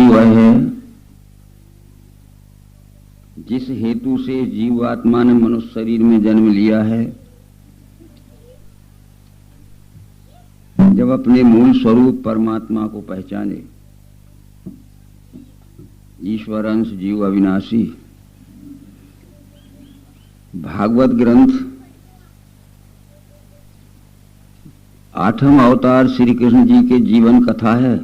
वह है जिस हेतु से जीवात्मा ने मनुष्य शरीर में जन्म लिया है। जब अपने मूल स्वरूप परमात्मा को पहचाने, ईश्वर अंश जीव अविनाशी, भागवत ग्रंथ 8वां अवतार श्री कृष्ण जी के जीवन कथा है।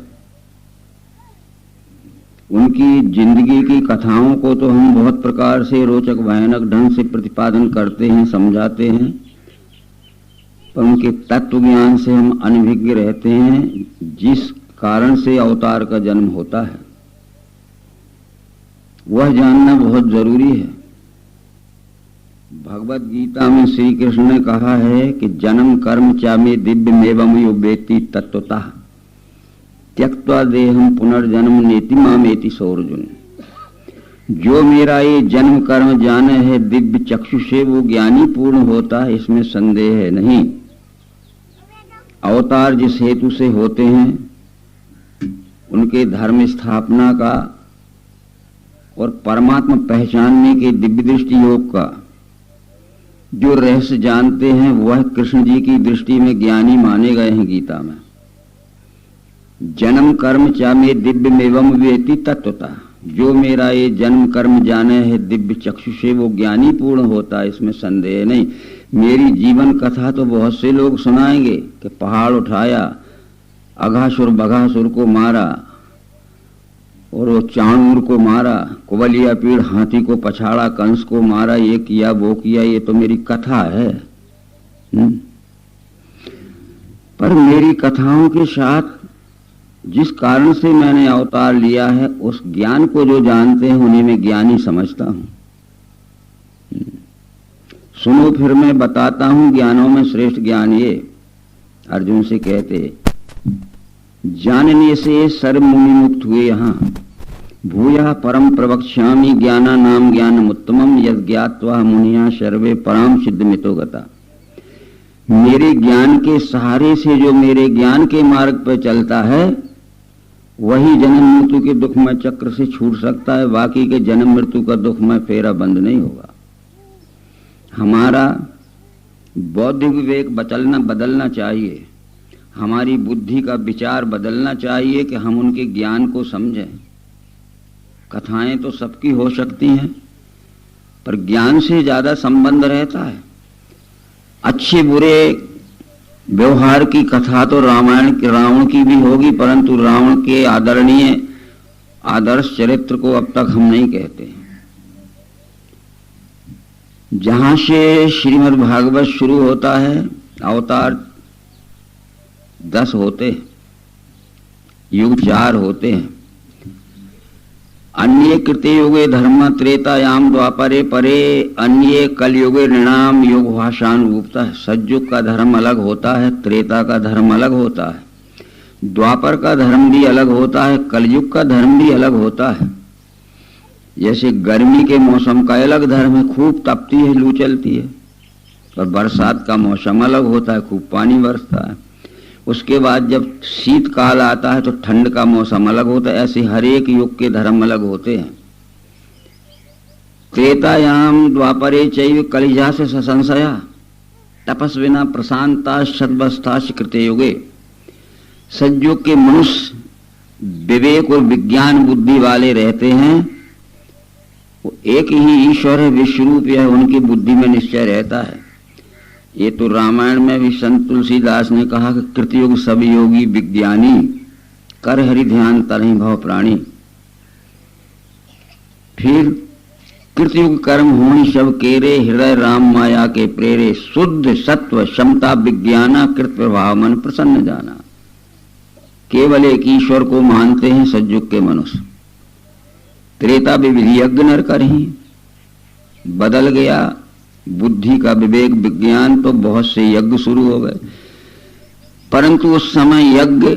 उनकी जिंदगी की कथाओं को तो हम बहुत प्रकार से रोचक भयानक ढंग से प्रतिपादन करते हैं, समझाते हैं, पर उनके तत्व ज्ञान से हम अनभिज्ञ रहते हैं, जिस कारण से अवतार का जन्म होता है वह जानना बहुत जरूरी है। भगवत गीता में श्री कृष्ण ने कहा है कि जन्म कर्म चामे दिव्यमेवं यो वेत्ति तत्वतः त्यक्त्वा देहम पुनर्जन्म नेति मामेति सो अर्जुन। जो मेरा ये जन्म कर्म जाने है दिव्य चक्षु से वो ज्ञानी पूर्ण होता है, इसमें संदेह है नहीं। अवतार जिस हेतु से होते हैं उनके धर्म स्थापना का और परमात्मा पहचानने के दिव्य दृष्टि योग का जो रहस्य जानते हैं वह कृष्ण जी की दृष्टि में ज्ञानी माने गए हैं। गीता में जन्म कर्म चामे दिव्यमेवं वेत्ति तत्वतः, जो मेरा ये जन्म कर्म जाने है दिव्य चक्षु से वो ज्ञानी पूर्ण होता है, इसमें संदेह नहीं। मेरी जीवन कथा तो बहुत से लोग सुनाएंगे कि पहाड़ उठाया, अघासुर बघासुर को मारा और वो चाणूर को मारा, कुबलिया पीड़ हाथी को पछाड़ा, कंस को मारा, ये किया वो किया, ये तो मेरी कथा है। पर मेरी कथाओं के साथ जिस कारण से मैंने अवतार लिया है उस ज्ञान को जो जानते हैं उन्हें मैं ज्ञानी समझता हूं। सुनो फिर मैं बताता हूं ज्ञानों में श्रेष्ठ ज्ञान ये। अर्जुन से कहते, जानने से सर्व मुनि मुक्त हुए यहाँ, भूया परम प्रवक्ष्यामि ज्ञाना नाम ज्ञानमुत्तमम यद ज्ञात्वा मुनिया सर्वे पराम सिद्धमितो गता। मेरे ज्ञान के सहारे से जो मेरे ज्ञान के मार्ग पर चलता है वही जन्म मृत्यु के दुखमय चक्र से छूट सकता है, बाकी के जन्म मृत्यु का दुखमय फेरा बंद नहीं होगा। हमारा बौद्धिक विवेक बदलना चाहिए, हमारी बुद्धि का विचार बदलना चाहिए कि हम उनके ज्ञान को समझें। कथाएं तो सबकी हो सकती हैं पर ज्ञान से ज्यादा संबंध रहता है। अच्छे बुरे व्यवहार की कथा तो रावण की भी होगी, परंतु रावण के आदरणीय आदर्श चरित्र को अब तक हम नहीं कहते। जहां से श्रीमद् भागवत शुरू होता है अवतार 10 होते हैं, युग 4 होते हैं। अन्ये कृते युगे धर्म त्रेतायाम द्वापरे परे अन्ये कलयुगे नृणाम योग भाषानुरूपता है। सतयुग का धर्म अलग होता है, त्रेता का धर्म अलग होता है, द्वापर का धर्म भी अलग होता है, कलयुग का धर्म भी अलग होता है। जैसे गर्मी के मौसम का अलग धर्म है, खूब तपती है, लू चलती है, और बरसात का मौसम अलग होता है, खूब पानी बरसता है। उसके बाद जब शीतकाल आता है तो ठंड का मौसम अलग होता है। ऐसे हर एक युग के धर्म अलग होते हैं। त्रेतायाम द्वापरे चैव कलिजा से संशया तपस्विना प्रशांता सद्वस्था कृते युगे। सतयुग के मनुष्य विवेक और विज्ञान बुद्धि वाले रहते हैं, वो एक ही ईश्वर है, विश्वरूप है, उनकी बुद्धि में निश्चय रहता है। ये तो रामायण में भी संत तुलसीदास ने कहा कि कृतयुग सब योगी विज्ञानी, कर हरि ध्यान तरहि भव प्राणी। फिर कृतयुग कर्म होनी सब केरे, हृदय राम माया के प्रेरे, शुद्ध सत्व क्षमता विज्ञाना कृत प्रभाव मन प्रसन्न जाना। केवल एक ईश्वर को मानते हैं सतयुग के मनुष्य। त्रेता विधि यज्ञ नर करहि, बदल गया बुद्धि का विवेक विज्ञान, तो बहुत से यज्ञ शुरू हो गए। परंतु उस समय यज्ञ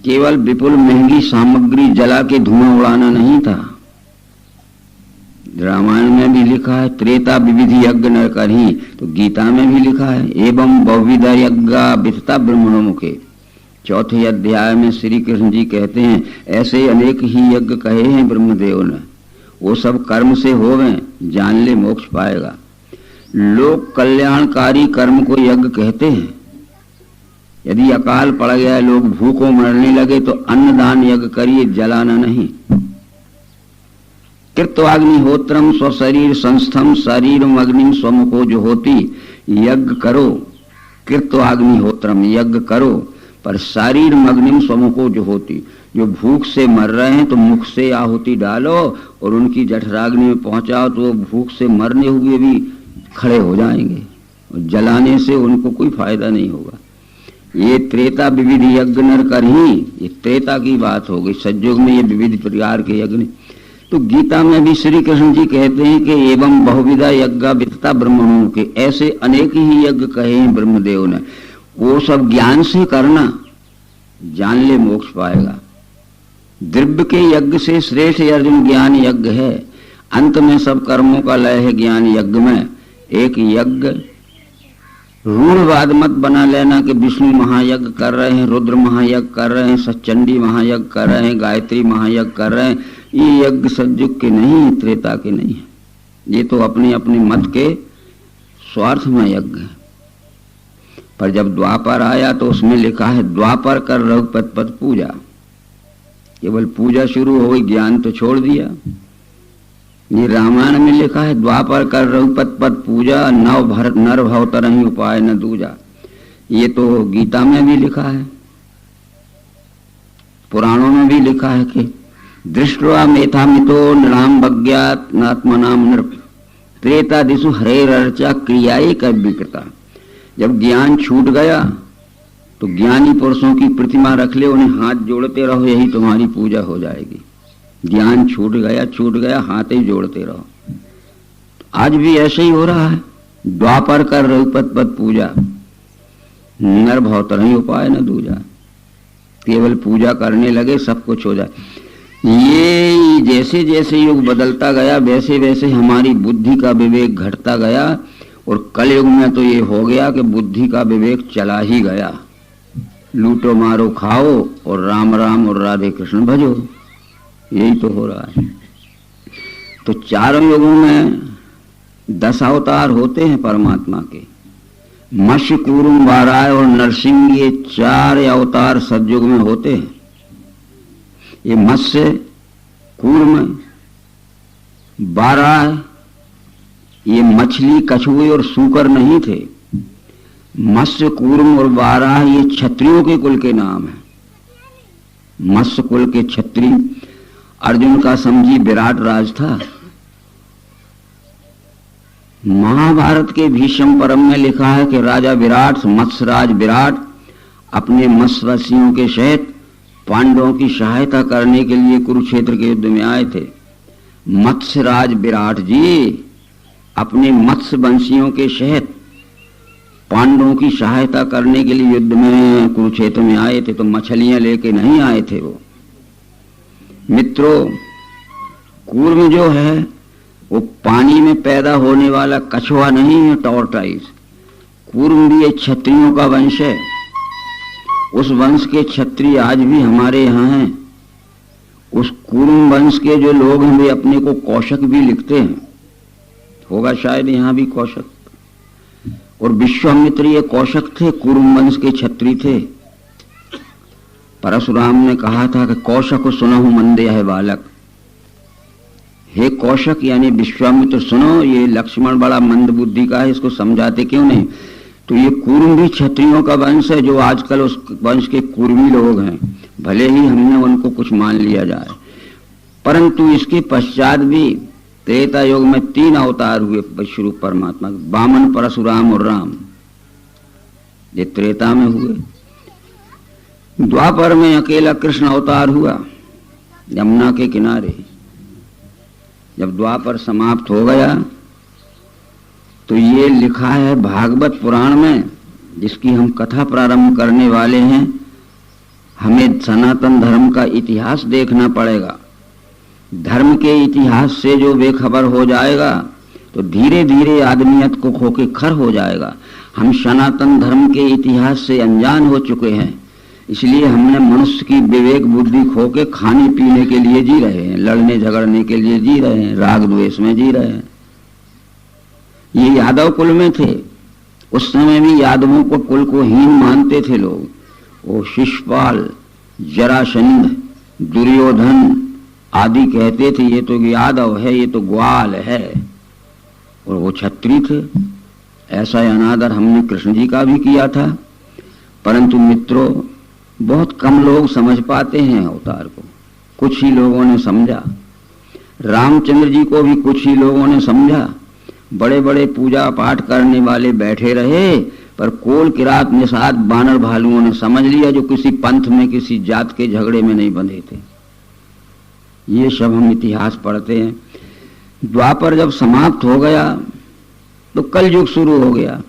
केवल विपुल महंगी सामग्री जला के धुआं उड़ाना नहीं था। रामायण में भी लिखा है त्रेता विविधि यज्ञ न करहि, तो गीता में भी लिखा है एवं बहुविध यज्ञा वितता ब्रह्मणो मुखे चौथे अध्याय में श्री कृष्ण जी कहते हैं ऐसे अनेक ही यज्ञ कहे हैं ब्रह्मदेव ने, वो सब कर्म से होवे, जान ले मोक्ष पाएगा। लोक कल्याणकारी कर्म को यज्ञ कहते हैं। यदि अकाल पड़ गया, लोग भूखों मरने लगे तो अन्नदान यज्ञ करिए, जलाना नहीं। कृत्वाग्निहोत्रम स्वशरीर संस्थम शरीरम अग्निम स्वमुखो जुहोति, यज्ञ करो, कृत्वाग्निहोत्रम यज्ञ करो, पर शारीर अग्निम स्वमुखो जुहोति, जो भूख से मर रहे हैं तो मुख से आहुति डालो और उनकी जठराग्नि में पहुंचाओ तो भूख से मरने हुए भी खड़े हो जाएंगे, और जलाने से उनको कोई फायदा नहीं होगा। ये त्रेता विविध यज्ञ नर कर ही, ये त्रेता की बात हो गई। सतयुग में ये विविध प्रकार के यज्ञ। तो गीता में भी श्री कृष्ण जी कहते हैं कि एवं बहुविधा यज्ञ विदता ब्रह्मणों के, ऐसे अनेक ही यज्ञ कहे हैं ब्रह्मदेव ने, वो सब ज्ञान से करना, जान ले मोक्ष पाएगा। द्रव्य के यज्ञ से श्रेष्ठ अर्जुन ज्ञान यज्ञ है। अंत में सब कर्मों का लय है ज्ञान यज्ञ में। एक यज्ञ रूढ़वाद मत बना लेना कि विष्णु महायज्ञ कर रहे हैं, रुद्र महायज्ञ कर रहे हैं, सच्चंडी महायज्ञ कर रहे हैं, गायत्री महायज्ञ कर रहे हैं। ये यज्ञ सतयुग के नहीं है, त्रेता के नहीं है। ये तो अपने अपने मत के स्वार्थ में यज्ञ है। पर जब द्वापर आया तो उसमें लिखा है द्वापर कर रघुपत पद पूजा। केवल पूजा शुरू हो गई, ज्ञान तो छोड़ दिया। ये रामायण में लिखा है द्वापर कर रघुपत पद पूजा, नर भव तरहि उपाय न दूजा। ये तो गीता में भी लिखा है, पुराणों में भी लिखा है कि दृष्टवा मेथामितो नृणाम भज्ञात नात्मनाम नृप त्रेता दिशु हरे रचा क्रियाए कविकृता। जब ज्ञान छूट गया तो ज्ञानी पुरुषों की प्रतिमा रख ले, उन्हें हाथ जोड़ते रहो, यही तुम्हारी पूजा हो जाएगी। ज्ञान छूट गया, हाथ ही जोड़ते रहो। आज भी ऐसे ही हो रहा है। द्वापर कर रघुपत पद पूजा, नर भव तरहि उपाय न दूजा। केवल पूजा करने लगे सब कुछ हो जाए। ये जैसे जैसे युग बदलता गया वैसे वैसे हमारी बुद्धि का विवेक घटता गया, और कलयुग में तो ये हो गया कि बुद्धि का विवेक चला ही गया। लूटो मारो खाओ और राम राम और राधे कृष्ण भजो, यही तो हो रहा है। तो चारों युगों में 10 अवतार होते हैं परमात्मा के। मत्स्य कूर्म वाराह और नरसिंह, ये 4 अवतार सतयुग में होते हैं। ये मत्स्य कूर्म वाराह ये मछली, कछुए और सूकर नहीं थे। मत्स्य कूर्म और वाराह ये क्षत्रियों के कुल के नाम है। मत्स्य कुल के क्षत्रिय अर्जुन का समझी विराट राज था। महाभारत के भीष्म पर्व में लिखा है कि राजा विराट, मत्स्यराज विराट अपने मत्स्यवासियों के सहित पांडवों की सहायता करने के लिए कुरुक्षेत्र के युद्ध में आए थे। मत्स्यराज विराट जी अपने मत्स्य वंशियों के सहित पांडवों की सहायता करने के लिए युद्ध में कुरुक्षेत्र में आए थे, तो मछलियां लेके नहीं आए थे वो। मित्रों, कूर्म जो है वो पानी में पैदा होने वाला कछुआ नहीं है, टॉर्टाइस। कूर्म भी एक क्षत्रियों का वंश है। उस वंश के क्षत्रिय आज भी हमारे यहाँ हैं। उस कूर्म वंश के जो लोग हैं वे अपने को कौशक भी लिखते हैं। होगा शायद यहाँ भी कौशक। और विश्वामित्र ये कौशक थे, कूर्म वंश के क्षत्रिय थे। परशुराम ने कहा था कि कौशक सुनहु मंदे है बालक। हे कौशक यानी विश्वामित्र सुनो, ये लक्ष्मण बड़ा मंद बुद्धि का है, इसको समझाते क्यों नहीं। तो ये कूर्म भी क्षत्रियों का वंश है, जो आजकल उस वंश के कूर्मी लोग हैं। भले ही हमने उनको कुछ मान लिया जाए, परंतु इसके पश्चात भी त्रेता युग में 3 अवतार हुए विश्वरूप परमात्मा, वामन, परशुराम और राम। ये त्रेता में हुए। द्वापर में अकेला कृष्ण अवतार हुआ यमुना के किनारे। जब द्वापर समाप्त हो गया तो ये लिखा है भागवत पुराण में, जिसकी हम कथा प्रारंभ करने वाले हैं। हमें सनातन धर्म का इतिहास देखना पड़ेगा। धर्म के इतिहास से जो बेखबर हो जाएगा तो धीरे धीरे आदमियत को खोके खर हो जाएगा। हम सनातन धर्म के इतिहास से अनजान हो चुके हैं। इसलिए हमने मनुष्य की विवेक बुद्धि खो के खाने पीने के लिए जी रहे हैं, लड़ने झगड़ने के लिए जी रहे हैं, राग द्वेष में जी रहे हैं। ये यादव कुल में थे, उस समय भी यादवों को कुल को हीन मानते थे लोग। वो शिशुपाल, जरासंध, दुर्योधन आदि कहते थे ये तो यादव है, ये तो ग्वाल है, और वो क्षत्रिय थे। ऐसा अनादर हमने कृष्ण जी का भी किया था। परंतु मित्रों, बहुत कम लोग समझ पाते हैं अवतार को, कुछ ही लोगों ने समझा। रामचंद्र जी को भी कुछ ही लोगों ने समझा। बड़े बड़े पूजा पाठ करने वाले बैठे रहे, पर कोल किरात निषाद बानर भालुओं ने समझ लिया, जो किसी पंथ में किसी जात के झगड़े में नहीं बंधे थे। ये सब हम इतिहास पढ़ते हैं। द्वापर जब समाप्त हो गया तो कलयुग शुरू हो गया।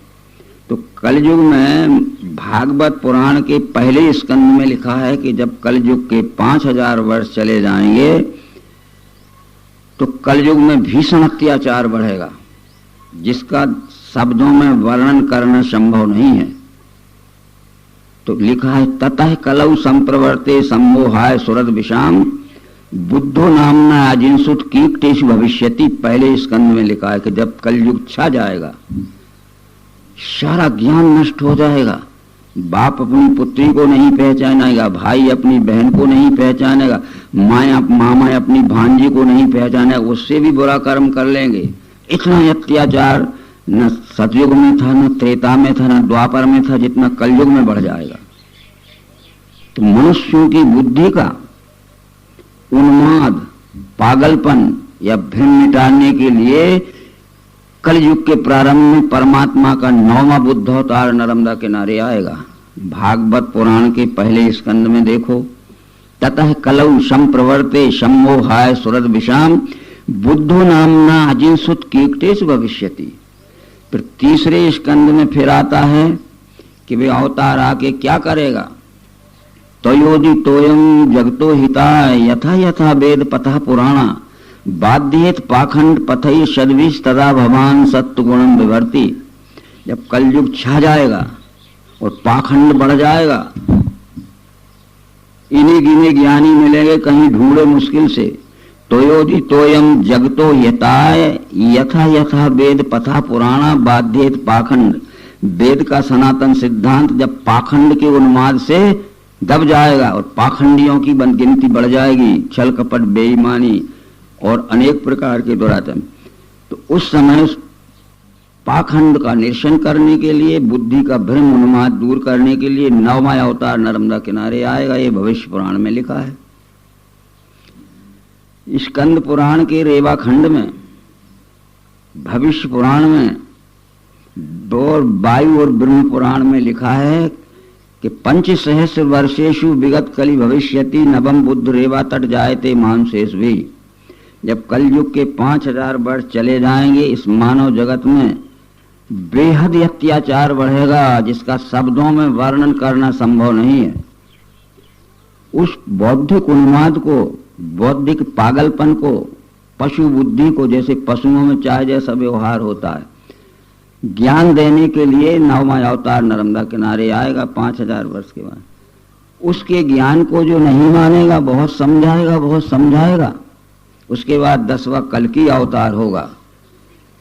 तो कलयुग में भागवत पुराण के पहले स्कंद में लिखा है कि जब कलयुग के 5000 वर्ष चले जाएंगे तो कलयुग में भीषण अत्याचार बढ़ेगा, जिसका शब्दों में वर्णन करना संभव नहीं है। तो लिखा है ततः कलौ संप्रवर्ते सम्मोहाय सुरद विषाम बुद्धो नामना आजिनसुत कीटेषु भविष्यति। पहले स्कंद में लिखा है कि जब कलयुग छा जाएगा, सारा ज्ञान नष्ट हो जाएगा, बाप अपनी पुत्री को नहीं पहचानेगा, भाई अपनी बहन को नहीं पहचानेगा, मामा अपनी भांजी को नहीं पहचानेगा, उससे भी बुरा कर्म कर लेंगे। इतना अत्याचार न सतयुग में था, न त्रेता में था, न द्वापर में था, जितना कलयुग में बढ़ जाएगा। तो मनुष्यों की बुद्धि का उन्माद, पागलपन या भ्रम मिटाने के लिए कलयुग के प्रारंभ में परमात्मा का 9वां बुद्ध अवतार नर्मदा किनारे आएगा। भागवत पुराण के पहले स्कंद में देखो, ततः कलौ संप्रवर्ते सम्मोहाय सुरद विषाम बुद्धो नामना अजिनसुत कीटेषु भविष्यति। फिर तीसरे स्कंद में फिर आता है कि वे अवतार आके क्या करेगा। तयोदि तोयम जगतो हिताय यथा यथा वेद पथा पुराणा बाध्येत पाखंड पथई सद्विष तदा भवान सत्व गुणम विभर्ति। जब कलयुग छा जाएगा और पाखंड बढ़ जाएगा, इन्हीं गिने ज्ञानी मिलेंगे कहीं ढूंढे मुश्किल से। तोयोदि तोयम जगतो हिताय यथा यथा वेद पथा पुराणा बाध्येत पाखंड। वेद का सनातन सिद्धांत जब पाखंड के उन्माद से दब जाएगा और पाखंडियों की गिनती बढ़ जाएगी, छल कपट बेईमानी और अनेक प्रकार के दुराचरण, तो उस समय उस पाखंड का निरसन करने के लिए, बुद्धि का भ्रम उन्माद दूर करने के लिए 9वां अवतार नर्मदा किनारे आएगा। ये भविष्य पुराण में लिखा है। स्कंद पुराण के रेवा खंड में, भविष्य पुराण में और वायु और ब्रह्म पुराण में लिखा है कि 5 वर्षेषु विगत कलि भविष्यति नवम बुद्ध रेवा तट जायते मानसेश भी। जब कलयुग के 5000 वर्ष चले जाएंगे, इस मानव जगत में बेहद अत्याचार बढ़ेगा, जिसका शब्दों में वर्णन करना संभव नहीं है। उस बौद्धिक उन्माद को, बौद्धिक पागलपन को, पशु बुद्धि को, जैसे पशुओं में चाहे जैसा व्यवहार होता है, ज्ञान देने के लिए 9वां अवतार नर्मदा किनारे आएगा 5000 वर्ष के बाद। उसके ज्ञान को जो नहीं मानेगा, बहुत समझाएगा, बहुत समझाएगा। उसके बाद 10वां कल्कि अवतार होगा।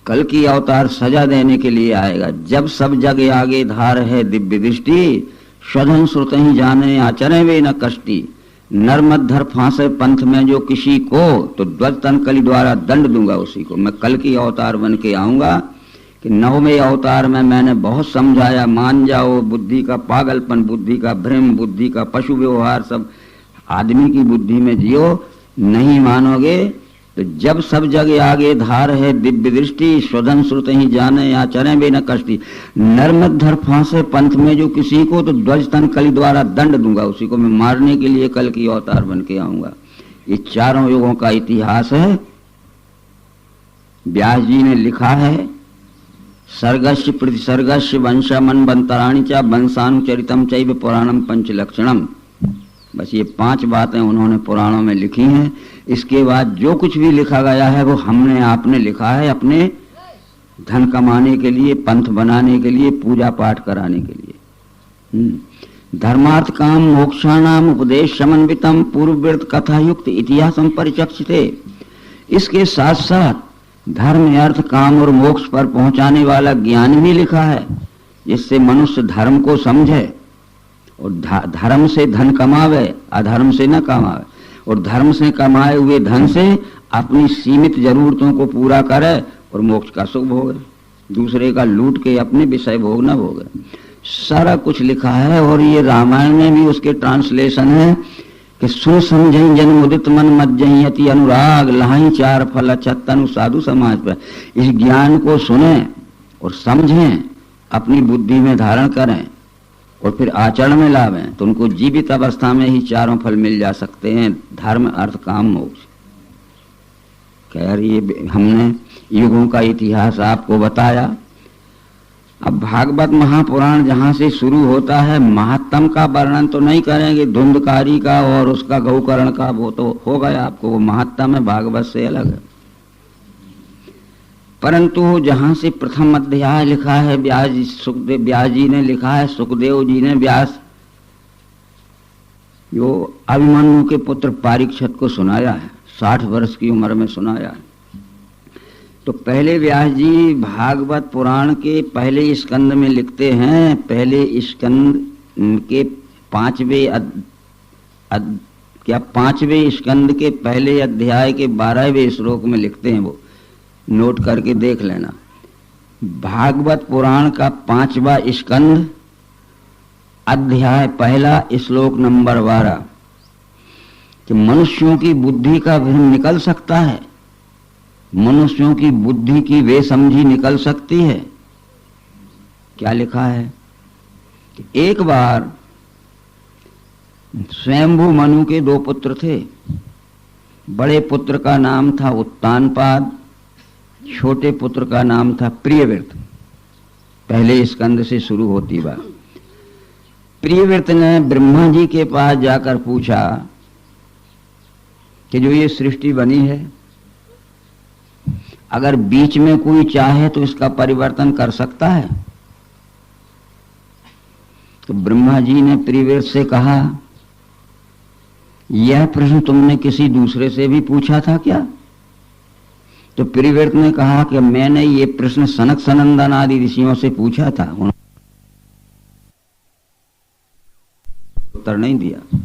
कल्कि अवतार सजा देने के लिए आएगा। जब सब जग आगे धार है दिव्य दृष्टि, स्वधन श्रुत ही जाने आचरे वे न कष्टी। नर्मधर फांसे पंथ में जो किसी को, तो ध्वज तन कली द्वारा दंड दूंगा उसी को। मैं कल्कि अवतार बन के आऊंगा कि 9वें अवतार में मैंने बहुत समझाया, मान जाओ, बुद्धि का पागलपन, बुद्धि का भ्रम, बुद्धि का पशु व्यवहार सब आदमी की बुद्धि में जियो, नहीं मानोगे तो जब सब जगह आगे धार है दिव्य दृष्टि, स्वधन श्रुत ही जाने आचरण भी न कष्टी। नर्मधर फांसे पंथ में जो किसी को, तो ध्वज तन कली द्वारा दंड दूंगा उसी को। मैं मारने के लिए कल की अवतार बन के आऊंगा। ये चारों युगों का इतिहास है। व्यास जी ने लिखा है, सर्गस्य प्रतिसर्गस्य वंशमन बंतराणी च वंशानुचरितम चैव पुराणम पंचलक्षणम। बस ये 5 बातें उन्होंने पुराणों में लिखी हैं। इसके बाद जो कुछ भी लिखा गया है वो हमने आपने लिखा है, अपने धन कमाने के लिए, पंथ बनाने के लिए, पूजा पाठ कराने के लिए। धर्मार्थ काम मोक्षाणाम उपदेश समन्वितम पूर्ववृत्त कथा युक्त इतिहासम परिचक्षिते। इसके साथ साथ धर्म अर्थ काम और मोक्ष पर पहुंचाने वाला ज्ञान भी लिखा है, जिससे मनुष्य धर्म को समझे और धर्म से धन कमावे, अधर्म से न कमावे, और धर्म से कमाए हुए धन से अपनी सीमित जरूरतों को पूरा करे और मोक्ष का सुख भोगे, दूसरे का लूट के अपने विषय भोग न भोगे। सारा कुछ लिखा है। और ये रामायण में भी उसके ट्रांसलेशन है कि सुन समझई जन मुदित मन मज्जई अति अनुराग लहाई चार फल अच्छा तनु साधु समाज पर। इस ज्ञान को सुने और समझें, अपनी बुद्धि में धारण करें और फिर आचरण में लावें, तो उनको जीवित अवस्था में ही चारों फल मिल जा सकते हैं, धर्म अर्थ काम मोक्ष। खैर, ये हमने युगों का इतिहास आपको बताया। अब भागवत महापुराण जहां से शुरू होता है, महात्म का वर्णन तो नहीं करेंगे, धुंधकारी का और उसका गौकर्ण का वो तो हो गया आपको, वो महात्म है, भागवत से अलग है। परंतु जहां से प्रथम अध्याय लिखा है, व्यास जी ने लिखा है, सुखदेव जी ने व्यास जो अभिमन्यु के पुत्र परीक्षित को सुनाया है, 60 वर्ष की उम्र में सुनाया है। तो पहले व्यास जी भागवत पुराण के पहले स्कंद में लिखते हैं, पहले स्कंद के पांचवें स्कंद के पहले अध्याय के 12वें श्लोक में लिखते हैं, वो नोट करके देख लेना। भागवत पुराण का 5वां स्कंद अध्याय पहला श्लोक नंबर 12 कि मनुष्यों की बुद्धि का भ्रम निकल सकता है, मनुष्यों की बुद्धि की वे समझी निकल सकती है। क्या लिखा है कि एक बार स्वयंभू मनु के 2 पुत्र थे। बड़े पुत्र का नाम था उत्तानपाद, छोटे पुत्र का नाम था प्रियव्रत। पहले स्कंद से शुरू होती बात। प्रियव्रत ने ब्रह्मा जी के पास जाकर पूछा कि जो ये सृष्टि बनी है, अगर बीच में कोई चाहे तो इसका परिवर्तन कर सकता है? तो ब्रह्मा जी ने प्रियव्रत से कहा, यह प्रश्न तुमने किसी दूसरे से भी पूछा था क्या? तो प्रियव्रत ने कहा कि मैंने ये प्रश्न सनक सनंदन आदि ऋषियों से पूछा था, उन्होंने उत्तर नहीं दिया।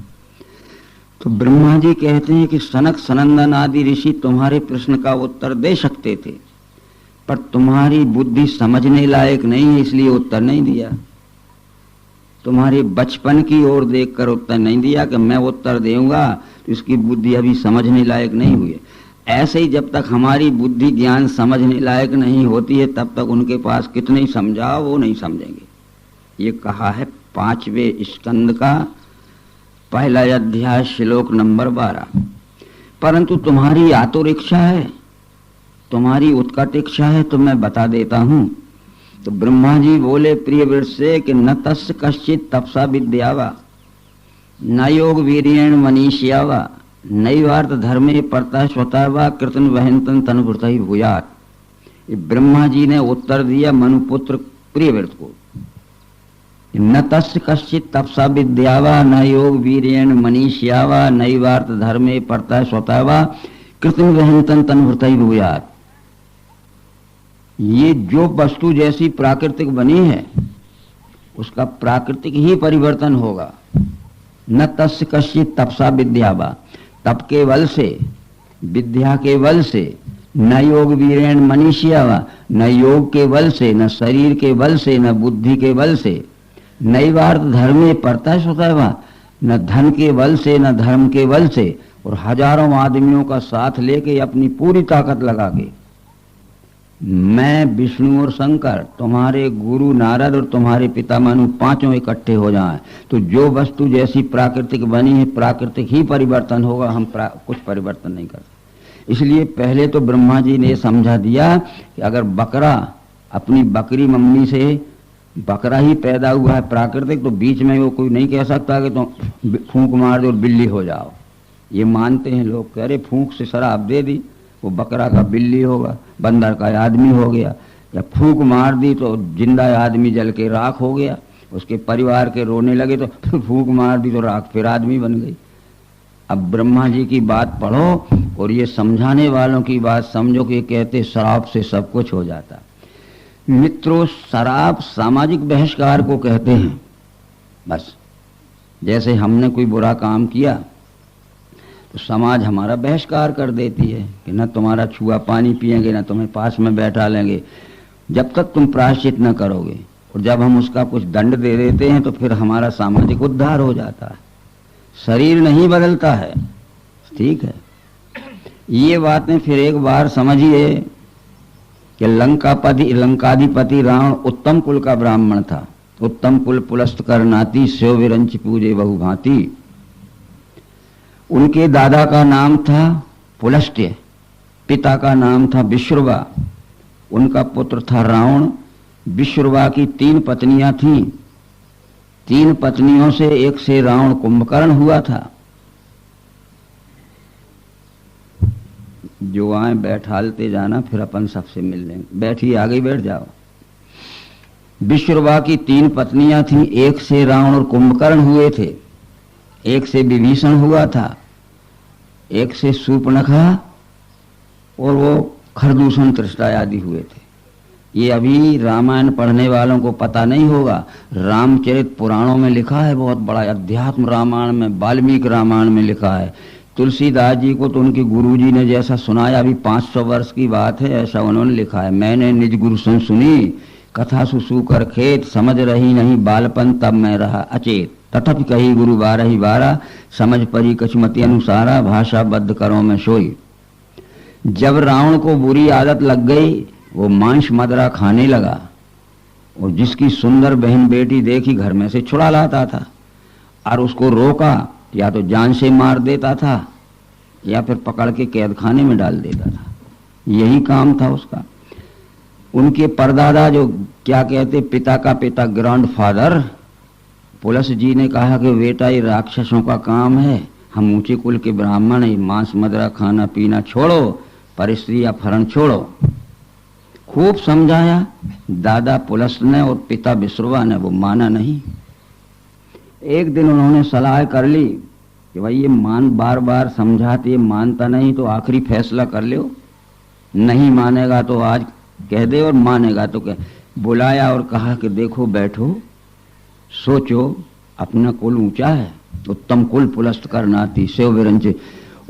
तो ब्रह्मा जी कहते हैं कि सनक सनंदन आदि ऋषि तुम्हारे प्रश्न का उत्तर दे सकते थे, पर तुम्हारी बुद्धि समझने लायक नहीं है, इसलिए उत्तर नहीं दिया। तुम्हारे बचपन की ओर देखकर उत्तर नहीं दिया कि मैं उत्तर दूंगा, तो इसकी बुद्धि अभी समझने लायक नहीं हुई है। ऐसे ही जब तक हमारी बुद्धि ज्ञान समझने लायक नहीं होती है, तब तक उनके पास कितने ही समझाओ वो नहीं समझेंगे। ये कहा है 5वें स्कंद का पहला अध्याय श्लोक नंबर 12। परंतु तुम्हारी आतुर इच्छा है, तुम्हारी उत्कट इच्छा है, तो मैं बता देता हूं। तो ब्रह्मा जी बोले प्रियव्रत से कि न तस्य कश्चित तपसा विद्यावा न योग वीर्येण मनीष्यावा नैवार्थ धर्मे परता स्वतः वा कृतन वहंतन तनुभृत ही भूयात। ब्रह्मा जी ने उत्तर दिया मनुपुत्र प्रियव्रत को, न तस्य कश्चित तपसा विद्यावा न योग वीर्येण मनीष्यावा नैवार्थ धर्मे परता स्वतः वा कृतन वहंतन तनुभृत ही भूयात। ये जो वस्तु जैसी प्राकृतिक बनी है, उसका प्राकृतिक ही परिवर्तन होगा। न तस्य कश्चित तपसा विद्यावा, तप के बल से, विद्या के बल से, न योग वीरेण मनीष्यावा, न योग के बल से, न शरीर के बल से, न बुद्धि के बल से, नैवार्थ धर्मे परता स्वतः, न धन के बल से, न धर्म के बल से, और हजारों आदमियों का साथ लेके अपनी पूरी ताकत लगा के मैं विष्णु और शंकर, तुम्हारे गुरु नारद और तुम्हारे पिता मनु पांचों इकट्ठे हो जाएं, तो जो वस्तु जैसी प्राकृतिक बनी है प्राकृतिक ही परिवर्तन होगा, हम कुछ परिवर्तन नहीं करते। इसलिए पहले तो ब्रह्मा जी ने समझा दिया कि अगर बकरा अपनी बकरी मम्मी से बकरा ही पैदा हुआ है प्राकृतिक, तो बीच में वो कोई नहीं कह सकता कि तुम फूंक मार दो और बिल्ली हो जाओ। ये मानते हैं लोग, कह रहे फूंक से शराब दे दी, वो बकरा का बिल्ली होगा, बंदर का आदमी हो गया, या फूंक मार दी तो जिंदा आदमी जल के राख हो गया। उसके परिवार के रोने लगे तो फूंक मार दी तो राख फिर आदमी बन गई। अब ब्रह्मा जी की बात पढ़ो और ये समझाने वालों की बात समझो कि कहते शराब से सब कुछ हो जाता। मित्रों, शराब सामाजिक बहिष्कार को कहते हैं। बस जैसे हमने कोई बुरा काम किया तो समाज हमारा बहिष्कार कर देती है कि न तुम्हारा छुआ पानी पिएंगे, न तुम्हें पास में बैठा लेंगे जब तक तुम प्रायश्चित न करोगे। और जब हम उसका कुछ दंड दे देते हैं तो फिर हमारा सामाजिक उद्धार हो जाता है, शरीर नहीं बदलता है। ठीक है, ये बातें फिर एक बार समझिए कि लंकाधिपति रावण उत्तम कुल का ब्राह्मण था। उत्तम कुल पुलस्त कर नाती, स्यो विरंच पूजे बहुभांति। उनके दादा का नाम था पुलस्त्य, पिता का नाम था विश्रुवा। उनका पुत्र था रावण। विश्रुवा की 3 पत्नियां थीं। 3 पत्नियों से एक से रावण कुंभकर्ण हुआ था। जो आए बैठालते जाना, फिर अपन सबसे मिल लेंगे। बैठिए, आगे बैठ जाओ। विश्रुवा की 3 पत्नियां थीं। एक से रावण और कुंभकर्ण हुए थे, एक से विभीषण हुआ था, एक से शूर्पणखा और वो खरदूषण तृष्टा आदि हुए थे। ये अभी रामायण पढ़ने वालों को पता नहीं होगा। रामचरित पुराणों में लिखा है, बहुत बड़ा अध्यात्म रामायण में, वाल्मीकि रामायण में लिखा है। तुलसीदास जी को तो उनके गुरुजी ने जैसा सुनाया, अभी 500 वर्ष की बात है, ऐसा उन्होंने लिखा है। मैंने निज गुरु सन सुनी, कथा सुसू कर खेत, समझ रही नहीं बालपन तब मैं रहा अचेत। तथापि कही गुरु 12 समझ परी कछमति अनुसारा, भाषा बद्ध करो में सोई। जब रावण को बुरी आदत लग गई, वो मांस मदरा खाने लगा और जिसकी सुंदर बहन बेटी देखी घर में से छुड़ा लाता था और उसको रोका, या तो जान से मार देता था या फिर पकड़ के कैद खाने में डाल देता था। यही काम था उसका। उनके परदादा, जो क्या कहते पिता का पिता, ग्रैंडफादर पुलस जी ने कहा कि बेटा ये राक्षसों का काम है, हम ऊंचे कुल के ब्राह्मण हैं, मांस मदरा खाना पीना छोड़ो, पर स्त्री अपहरण छोड़ो। खूब समझाया दादा पुलस ने और पिता विश्रुवा ने, वो माना नहीं। एक दिन उन्होंने सलाह कर ली कि भाई ये बार बार समझाते मानता नहीं, तो आखिरी फैसला कर लो, नहीं मानेगा तो आज कह दे और मानेगा तो कह। बुलाया और कहा कि देखो बैठो, सोचो, अपना कुल ऊंचा है, उत्तम कुल पुलस्त कर नाती, सेव विरंच।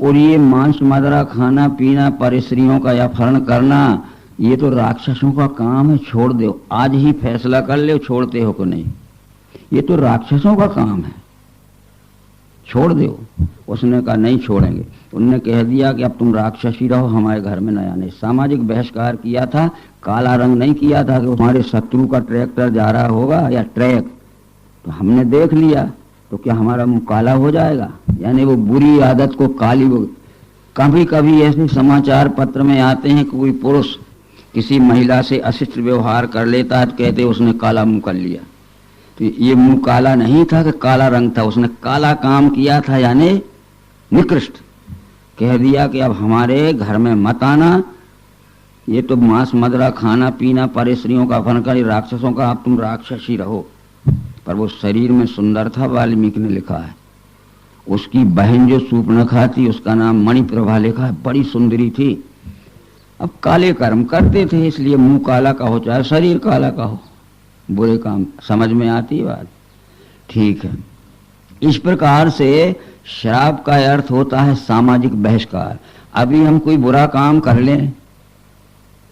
और ये मांस मदरा खाना पीना, पर स्त्रियों का अपहरण करना, ये तो राक्षसों का काम है, छोड़ दो। आज ही फैसला कर ले, छोड़ते हो कि नहीं। ये तो राक्षसों का काम है, छोड़ दो। उसने कहा नहीं छोड़ेंगे। उनने कह दिया कि अब तुम राक्षसी रहो, हमारे घर में न आने। सामाजिक बहिष्कार किया था, काला रंग नहीं किया था कि हमारे शत्रु का ट्रैक्टर जा रहा होगा या ट्रैक, तो हमने देख लिया तो क्या हमारा मुंह काला हो जाएगा। यानी वो बुरी आदत को काली। कभी कभी ऐसे समाचार पत्र में आते हैं कि कोई पुरुष किसी महिला से अशिष्ट व्यवहार कर लेता है तो कहते उसने काला मुंह कर लिया। तो ये मुंह काला नहीं था कि काला रंग था, उसने काला काम किया था, यानी निकृष्ट। कह दिया कि अब हमारे घर में मत आना, ये तो मांस मदरा खाना पीना, पर स्त्रियों का अपहरण कर, राक्षसों का, अब तुम राक्षसी रहो। पर वो शरीर में सुंदर था, वाल्मीकि ने लिखा है। उसकी बहन जो शूर्पणखा थी, उसका नाम मणिप्रभा लिखा है, बड़ी सुंदरी थी। अब काले कर्म करते थे, इसलिए मुंह काला का हो चाहे शरीर काला का हो, बुरे काम। समझ में आती बात? ठीक है। इस प्रकार से श्राप का अर्थ होता है सामाजिक बहिष्कार। अभी हम कोई बुरा काम कर लें,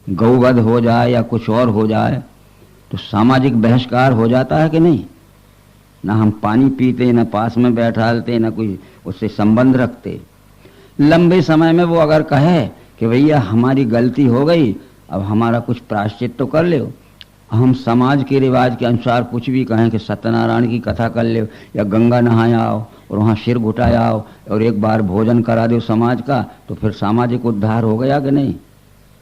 गौवध हो जाए या कुछ और हो जाए, तो सामाजिक बहिष्कार हो जाता है कि नहीं। ना हम पानी पीते, ना पास में बैठालते, ना कोई उससे संबंध रखते। लंबे समय में वो अगर कहे कि भैया हमारी गलती हो गई, अब हमारा कुछ प्रायश्चित तो कर ले, हम समाज के रिवाज के अनुसार कुछ भी कहें कि सत्यनारायण की कथा कर ले, या गंगा नहाए आओ और वहाँ सिर घुटाए आओ और एक बार भोजन करा दो समाज का, तो फिर सामाजिक उद्धार हो गया कि नहीं।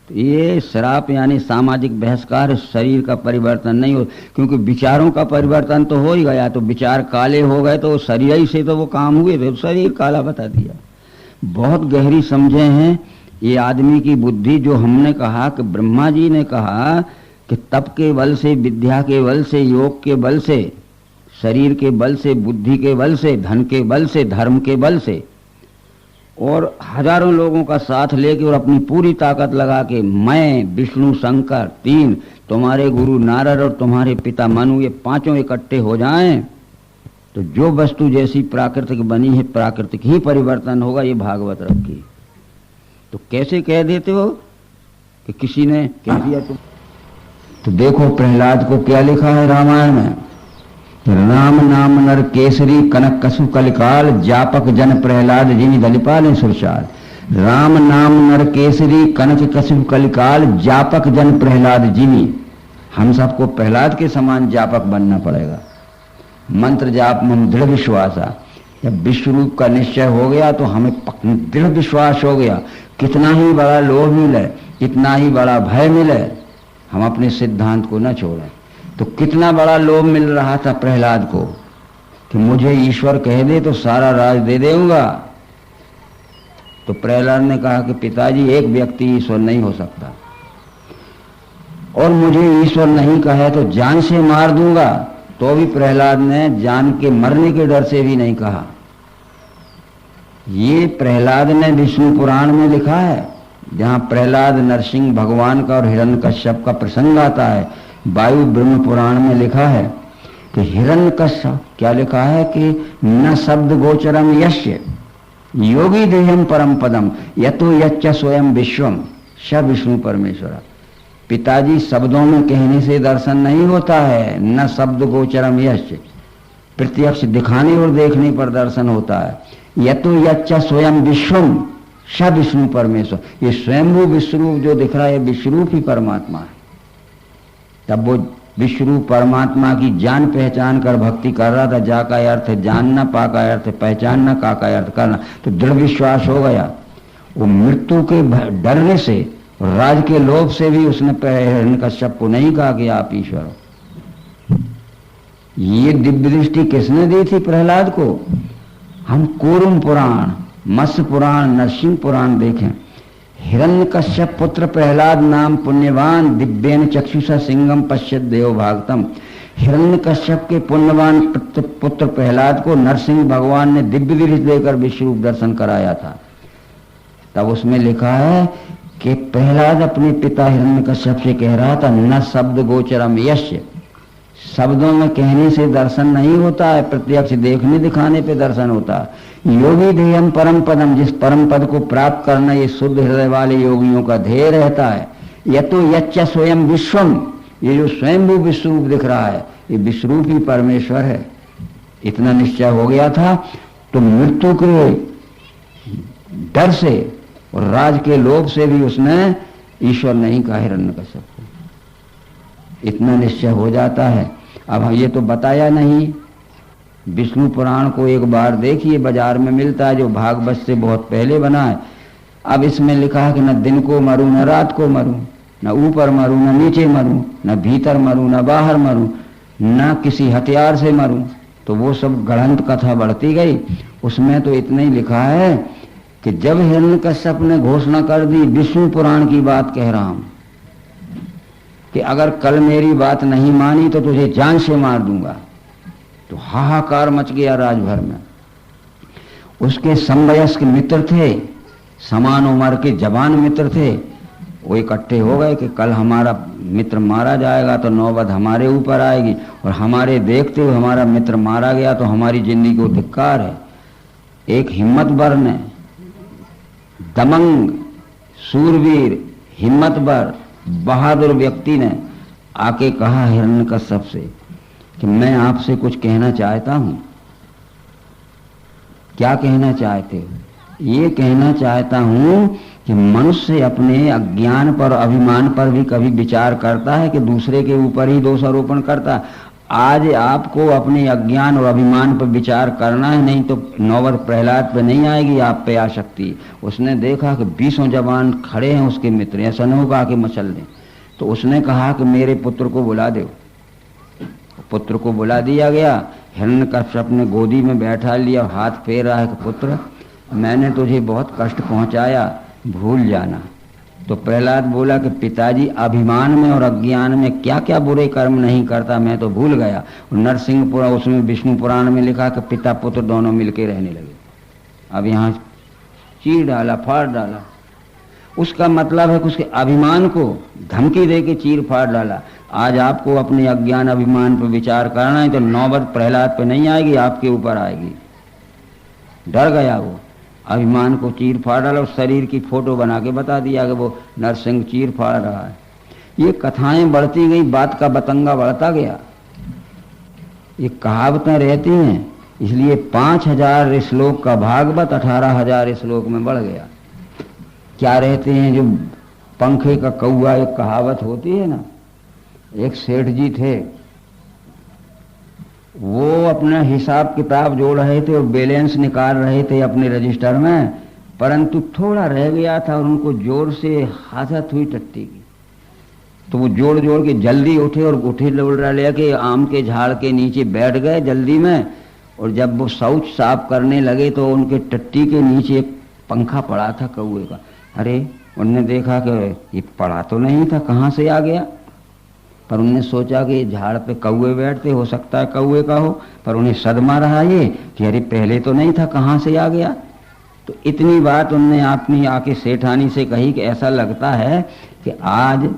तो ये श्राप यानी सामाजिक बहिष्कार, शरीर का परिवर्तन नहीं हो, क्योंकि विचारों का परिवर्तन तो हो ही गया। तो विचार काले हो गए तो शरीर ही से तो वो काम हुए थे, शरीर काला बता दिया। बहुत गहरी समझे हैं ये आदमी की बुद्धि। जो हमने कहा कि ब्रह्मा जी ने कहा कि तप के बल से, विद्या के बल से, योग के बल से शरीर के बल से, बुद्धि के बल से, धन के बल से, धर्म के बल से, और हजारों लोगों का साथ लेके और अपनी पूरी ताकत लगा के मैं, विष्णु, शंकर, तीन, तुम्हारे गुरु नारद और तुम्हारे पिता मनु, ये पांचों इकट्ठे हो जाएं तो जो वस्तु जैसी प्राकृतिक बनी है प्राकृतिक ही परिवर्तन होगा। ये भागवत रखी। तो कैसे कह देते हो कि किसी ने कह दिया तुम? तो देखो प्रहलाद को क्या लिखा है रामायण में, राम नाम नर केसरी कनक कसु कलिकाल जापक जन प्रहलाद जिनि दलिपाल सुरसाल। राम नाम नर केसरी कनक कसु कलिकाल जापक जन प्रहलाद जिनि। हम सबको प्रहलाद के समान जापक बनना पड़ेगा। मंत्र जाप में दृढ़ विश्वास आ। जब विश्व रूप का निश्चय हो गया तो हमें दृढ़ विश्वास हो गया, कितना ही बड़ा लोभ मिले, कितना ही बड़ा भय मिले, हम अपने सिद्धांत को न छोड़ें। तो कितना बड़ा लोभ मिल रहा था प्रहलाद को कि मुझे ईश्वर कह दे तो सारा राज दे देऊंगा। तो प्रहलाद ने कहा कि पिताजी, एक व्यक्ति ईश्वर नहीं हो सकता, और मुझे ईश्वर नहीं कहे तो जान से मार दूंगा। तो भी प्रहलाद ने जान के मरने के डर से भी नहीं कहा। ये प्रहलाद ने विष्णु पुराण में लिखा है, जहां प्रहलाद नरसिंह भगवान का और हिरण्यकश्यप का प्रसंग आता है। वायु ब्रह्म पुराण में लिखा है कि हिरण्यकश्यप क्या लिखा है कि न शब्द गोचरम यस्य योगी देहम परम पदम यतो यच्च स्वयं विश्वम स विष्णु परमेश्वर। पिताजी, शब्दों में कहने से दर्शन नहीं होता है। न शब्द गोचरम यस्य, प्रत्यक्ष दिखाने और देखने पर दर्शन होता है। यतो यच्च स्वयं विश्वम स विष्णु परमेश्वर। ये स्वयंभू विश्वरूप जो दिख रहा है विश्वरूप ही परमात्मा है। तब वो विश्वरूप परमात्मा की जान पहचान कर भक्ति कर रहा था। जा का अर्थ है जानना, पा का अर्थ है पहचानना, का अर्थ करना। तो दृढ़ विश्वास हो गया। वो मृत्यु के डरने से, राज के लोभ से भी उसने हिरण्यकश्यप को नहीं कहा कि आप ईश्वर हो। ये दिव्य दृष्टि किसने दी थी प्रहलाद को? हम कूर्म पुराण, मत्स्य पुराण, नरसिंह पुराण देखें। हिरण्यकश्यप पुत्र प्रहलाद नाम पुण्यवान दिव्येन चक्षुषा सिंगम पश्यत देव भागतम। हिरण्यकश्यप के पुण्यवान पुत्र प्रहलाद को नरसिंह भगवान ने दिव्य दृष्टि देकर विश्वरूप दर्शन कराया था। तब उसमें लिखा है कि प्रहलाद अपने पिता हिरण्यकश्यप से कह रहा था न शब्द गोचरम यस्य। शब्दों में कहने से दर्शन नहीं होता है, प्रत्यक्ष देखने दिखाने पे दर्शन होता है। योगी ध्येयम परम पदम, जिस परम पद को प्राप्त करना ये शुद्ध हृदय वाले योगियों का ध्येय रहता है। यतो यच्च स्वयं विश्वम, ये जो स्वयंभू विश्वरूप दिख रहा है ये विश्वरूप ही परमेश्वर है। इतना निश्चय हो गया था तो मृत्यु के डर से और राज के लोभ से भी उसने ईश्वर नहीं कहा हिरण्यकश्यप को। इतना निश्चय हो जाता है। अब ये तो बताया नहीं। विष्णु पुराण को एक बार देखिए, बाजार में मिलता है, जो भागवत से बहुत पहले बना है। अब इसमें लिखा है कि न दिन को मरूं न रात को मरूं, न ऊपर मरूं न नीचे मरूं, न भीतर मरूं न बाहर मरूं, न किसी हथियार से मरूं। तो वो सब गढ़ंत कथा बढ़ती गई। उसमें तो इतना ही लिखा है कि जब हिरण्यकश्यप ने घोषणा कर दी, विष्णु पुराण की बात कह रहा हूं, कि अगर कल मेरी बात नहीं मानी तो तुझे जान से मार दूंगा, तो हाहाकार मच गया राजभर में। उसके समवयस्क मित्र थे, समान उम्र के जवान मित्र थे, वो इकट्ठे हो गए कि कल हमारा मित्र मारा जाएगा तो नौबत हमारे ऊपर आएगी, और हमारे देखते हुए हमारा मित्र मारा गया तो हमारी जिंदगी को धिक्कार है। एक हिम्मतवर ने, दमंग, सूरवीर, हिम्मतवर, बहादुर व्यक्ति ने आके कहा हिरण्यकश्यप से कि मैं आपसे कुछ कहना चाहता हूं। क्या कहना चाहते हो? ये कहना चाहता हूं कि मनुष्य अपने अज्ञान पर, अभिमान पर भी कभी विचार करता है कि दूसरे के ऊपर ही दोषारोपण करता है। आज आपको अपने अज्ञान और अभिमान पर विचार करना है, नहीं तो नौबत प्रहलाद पे नहीं आएगी, आप पे आ सकती। उसने देखा कि 20 जवान खड़े हैं उसके मित्र, ऐसा न होगा कि मचल दें। तो उसने कहा कि मेरे पुत्र को बुला दो। पुत्र को बुला दिया गया। हिरण्यकश्यप ने गोदी में बैठा लिया, हाथ फेर रहा है कि पुत्र, मैंने तुझे बहुत कष्ट पहुंचाया, भूल जाना। तो प्रहलाद बोला कि पिताजी अभिमान में और अज्ञान में क्या क्या बुरे कर्म नहीं करता, मैं तो भूल गया। नरसिंहपुरा उसमें विष्णु पुराण में लिखा कि पिता पुत्र दोनों मिलके रहने लगे। अब यहाँ चीर डाला, फाड़ डाला। उसका मतलब है कि उसके अभिमान को धमकी दे के चीर फाड़ डाला। आज आपको अपने अज्ञान अभिमान पर विचार करना है तो नौबत प्रहलाद पे नहीं आएगी, आपके ऊपर आएगी। डर गया वो, अभिमान को चीर फाड़ डाला और शरीर की फोटो बना के बता दिया कि वो नरसिंह चीर फाड़ रहा है। ये कथाएं बढ़ती गई, बात का बतंगा बढ़ता गया। ये कहावतें रहती हैं, इसलिए 5000 श्लोक का भागवत 18,000 श्लोक में बढ़ गया। क्या रहते हैं, जो पंखे का कौआ एक कहावत होती है ना। एक सेठ जी थे, वो अपना हिसाब किताब जोड़ रहे थे और बैलेंस निकाल रहे थे अपने रजिस्टर में, परंतु थोड़ा रह गया था और उनको जोर से हादत हुई टट्टी की। तो वो जोड़ जोड़ के जल्दी उठे और उठे दौड़ लेके आम के झाड़ के नीचे बैठ गए जल्दी में। और जब वो शौच साफ करने लगे तो उनके टट्टी के नीचे एक पंखा पड़ा था कौए का। अरे उनने देखा कि ये पड़ा तो नहीं था, कहाँ से आ गया। पर उनने सोचा कि झाड़ पे कौए बैठते, हो सकता है कौए का हो। पर उन्हें सदमा रहा ये कि अरे पहले तो नहीं था, कहाँ से आ गया। तो इतनी बात उनने अपनी आके सेठानी से कही कि ऐसा लगता है कि आज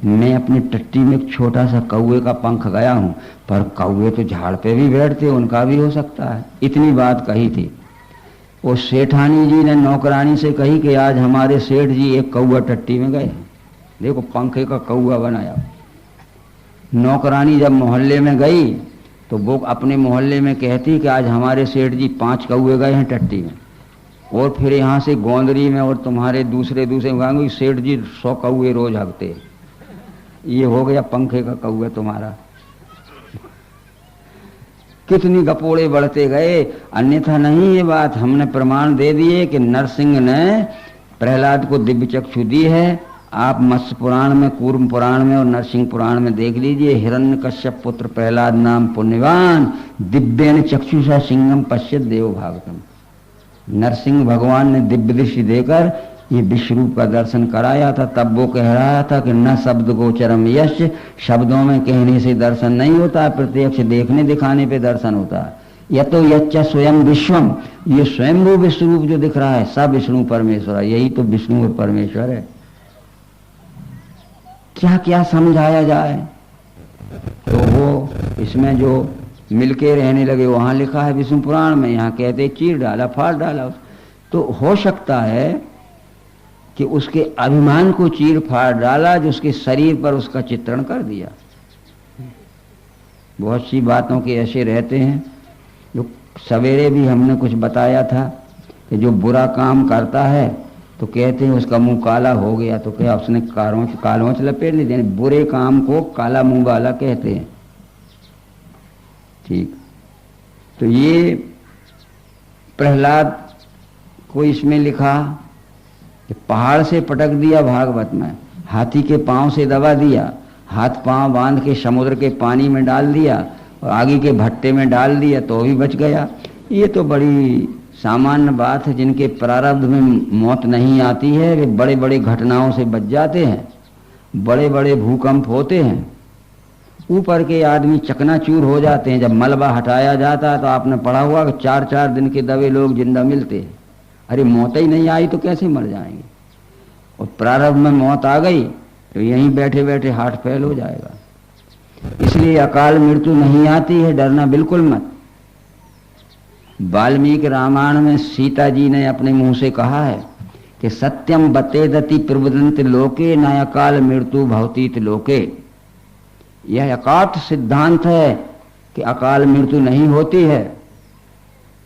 मैं अपनी टट्टी में एक छोटा सा कौए का पंख गया हूं, पर कौए तो झाड़ पे भी बैठते, उनका भी हो सकता है। इतनी बात कही थी। वो सेठानी जी ने नौकरानी से कही कि आज हमारे सेठ जी एक कौआ टट्टी में गए, देखो पंखे का कौआ बनाया। नौकरानी जब मोहल्ले में गई तो वो अपने मोहल्ले में कहती कि आज हमारे सेठ जी 5 कौए गए हैं टट्टी में। और फिर यहाँ से गोंदरी में और तुम्हारे दूसरे गाँव सेठ जी 100 कौए रोज हगते। ये हो गया पंखे का कौआ तुम्हारा। कितनी गपोड़े बढ़ते गए। अन्यथा नहीं, ये बात हमने प्रमाण दे दिए कि नरसिंह ने प्रहलाद को दिव्य चक्षु दी है। आप मत्स्य पुराण में, कूर्म पुराण में और नरसिंह पुराण में देख लीजिए। हिरण्यकश्यप पुत्र प्रहलाद नाम पुण्यवान दिव्यन चक्षुषा सिंहम पश्यत देव भागवतम। नरसिंह भगवान ने दिव्य दृष्टि देकर ये विश्व रूप का दर्शन कराया था। तब वो कह रहा था कि न शब्द गोचरम यश, शब्दों में कहने से दर्शन नहीं होता, प्रत्यक्ष देखने दिखाने पे दर्शन होता है। यह तो यच्च स्वयं विश्वम, ये स्वयं वो विश्व रूप जो दिख रहा है सब विष्णु परमेश्वर है। यही तो विष्णु और परमेश्वर है। क्या क्या समझाया जाए। तो वो इसमें जो मिलके रहने लगे वहां लिखा है विष्णु पुराण में, यहाँ कहते चीर डाला, फाड़ डाला। तो हो सकता है कि उसके अभिमान को चीर फाड़ डाला, जो उसके शरीर पर उसका चित्रण कर दिया। बहुत सी बातों के ऐसे रहते हैं। जो सवेरे भी हमने कुछ बताया था कि जो बुरा काम करता है तो कहते हैं उसका मुंह काला हो गया, तो क्या उसने कालोंच लपेट ली। बुरे काम को काला मुंह वाला कहते हैं। ठीक, तो ये प्रहलाद को इसमें लिखा कि पहाड़ से पटक दिया भागवत में, हाथी के पांव से दबा दिया, हाथ पांव बांध के समुद्र के पानी में डाल दिया और आगे के भट्टे में डाल दिया तो भी बच गया। ये तो बड़ी सामान्य बात है। जिनके प्रारब्ध में मौत नहीं आती है वे बड़े बड़े घटनाओं से बच जाते हैं। बड़े बड़े भूकंप होते हैं, ऊपर के आदमी चकनाचूर हो जाते हैं। जब मलबा हटाया जाता है तो आपने पढ़ा हुआ कि 4-4 दिन के दबे लोग जिंदा मिलते हैं। अरे मौत ही नहीं आई तो कैसे मर जाएंगे। और प्रारब्ध में मौत आ गई तो यहीं बैठे बैठे हार्ट फेल हो जाएगा। इसलिए अकाल मृत्यु नहीं आती है, डरना बिल्कुल मत। वाल्मीकि रामायण में सीता जी ने अपने मुंह से कहा है कि सत्यम बतेदति प्रवदंत लोके न अकाल मृत्यु भवतीत लोके। यह अकाट सिद्धांत है कि अकाल मृत्यु नहीं होती है।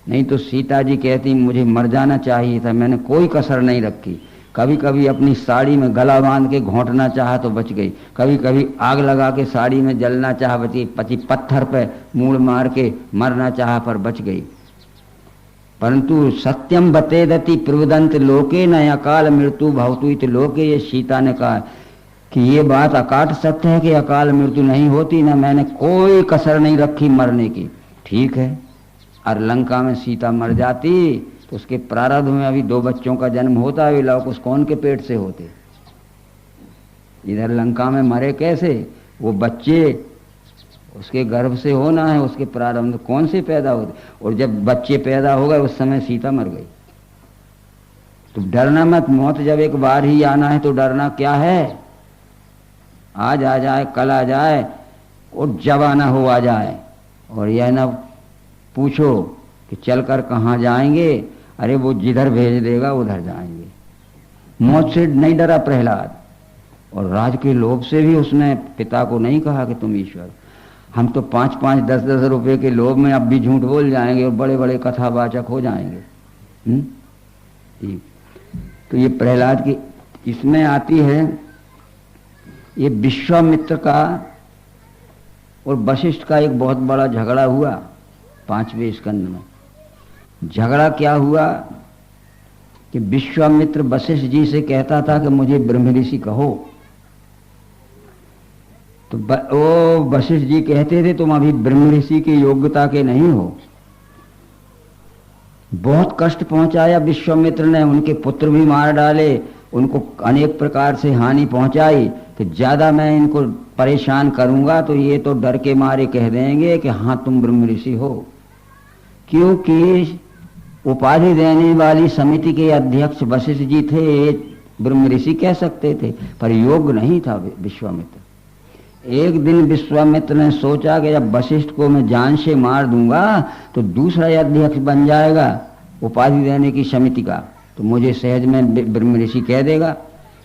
नहीं तो सीता जी कहती मुझे मर जाना चाहिए था, मैंने कोई कसर नहीं रखी। कभी कभी अपनी साड़ी में गला बांध के घोंटना चाहा तो बच गई, कभी कभी आग लगा के साड़ी में जलना चाहा बची, पत्थर पे मूड़ मार के मरना चाहा पर बच गई। परंतु सत्यम बतेदति प्रवदंत लोके न अकाल मृत्यु भवतुत लोके, ये सीता ने कहा कि ये बात अकाट सत्य है कि अकाल मृत्यु नहीं होती, ना मैंने कोई कसर नहीं रखी मरने की। ठीक है, और लंका में सीता मर जाती तो उसके प्रारब्ध में अभी 2 बच्चों का जन्म होता है। वे लौकुश कौन के पेट से होते। इधर लंका में मरे कैसे? वो बच्चे उसके गर्भ से होना है, उसके प्रारंभ कौन से पैदा होते, और जब बच्चे पैदा हो गए उस समय सीता मर गई। तो डरना मत, मौत जब एक बार ही आना है तो डरना क्या है? आज आ जाए, कल आ जाए, और जब आना हो आ जाए। और यह ना पूछो कि चलकर कहाँ जाएंगे, अरे वो जिधर भेज देगा उधर जाएंगे। मौत से नहीं डरा प्रहलाद, और राज के लोभ से भी उसने पिता को नहीं कहा कि तुम ईश्वर। हम तो 5-5, 10-10 रुपए के लोभ में अब भी झूठ बोल जाएंगे और बड़े बड़े कथावाचक हो जाएंगे। तो ये प्रहलाद की इसमें आती है, ये विश्वामित्र का और वशिष्ठ का एक बहुत बड़ा झगड़ा हुआ 5वें स्कंद में। झगड़ा क्या हुआ कि विश्वामित्र वशिष्ठ जी से कहता था कि मुझे ब्रह्म ऋषि कहो, तो वो वशिष्ठ जी कहते थे तुम अभी ब्रह्म ऋषि की योग्यता के नहीं हो। बहुत कष्ट पहुंचाया विश्वामित्र ने, उनके पुत्र भी मार डाले, उनको अनेक प्रकार से हानि पहुंचाई। कि ज्यादा मैं इनको परेशान करूंगा तो ये तो डर के मारे कह देंगे कि हाँ तुम ब्रह्म ऋषि हो, क्योंकि उपाधि देने वाली समिति के अध्यक्ष वशिष्ठ जी थे, ब्रह्म ऋषि कह सकते थे, पर योग्य नहीं था विश्वामित्र। एक दिन विश्वामित्र ने सोचा कि जब वशिष्ठ को मैं जान से मार दूंगा तो दूसरा अध्यक्ष बन जाएगा उपाधि देने की समिति का, तो मुझे सहज में ब्रह्म ऋषि कह देगा।